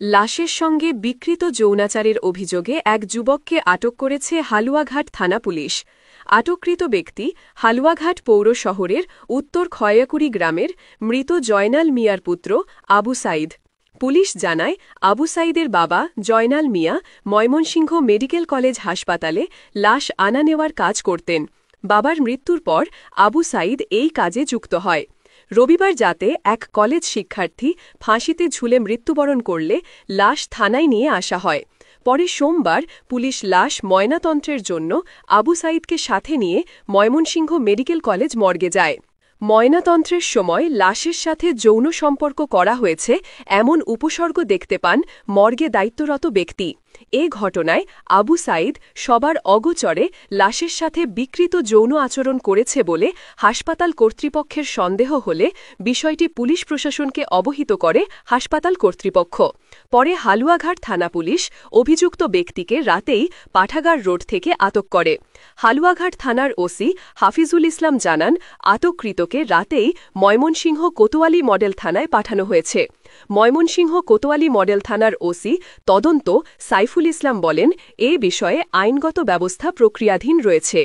লাশের সঙ্গে বিকৃত যৌনাচারের অভিযোগে এক যুবককে আটক করেছে হালুয়াঘাট থানা পুলিশ। আটককৃত ব্যক্তি হালুয়াঘাট পৌর শহরের উত্তর খয়াকুড়ি গ্রামের মৃত জয়নাল মিয়ার পুত্র আবু সাইদ। পুলিশ জানায়, আবু সাইদের বাবা জয়নাল মিয়া ময়মনসিংহ মেডিকেল কলেজ হাসপাতালে লাশ আনা নেওয়ার কাজ করতেন। বাবার মৃত্যুর পর আবু সাইদ এই কাজে যুক্ত হয়। রবিবার রাতে এক কলেজ শিক্ষার্থী ফাঁসিতে ঝুলে মৃত্যুবরণ করলে লাশ থানায় নিয়ে আসা হয়। পরে সোমবার পুলিশ লাশ ময়নাতন্ত্রের জন্য আবু সাইদকে সাথে নিয়ে ময়মনসিংহ মেডিকেল কলেজ মর্গে যায়। ময়নাতন্ত্রের সময় লাশের সাথে যৌন সম্পর্ক করা হয়েছে এমন উপসর্গ দেখতে পান মর্গে দায়িত্বরত ব্যক্তি। এ ঘটনায় আবু সাইদ সবার অগোচরে লাশের সাথে বিকৃত যৌন আচরণ করেছে বলে হাসপাতাল কর্তৃপক্ষের সন্দেহ হলে বিষয়টি পুলিশ প্রশাসনকে অবহিত করে হাসপাতাল কর্তৃপক্ষ। পরে হালুয়াঘাট থানা পুলিশ অভিযুক্ত ব্যক্তিকে রাতেই পাঠাগার রোড থেকে আটক করে। হালুয়াঘাট থানার ওসি হাফিজুল ইসলাম জানান, আটককৃতকে রাতেই ময়মনসিংহ কোতোয়ালি মডেল থানায় পাঠানো হয়েছে। ময়মনসিংহ কোতোয়ালি মডেল থানার ওসি তদন্ত সাইফুল ইসলাম বলেন, এ বিষয়ে আইনগত ব্যবস্থা প্রক্রিয়াধীন রয়েছে।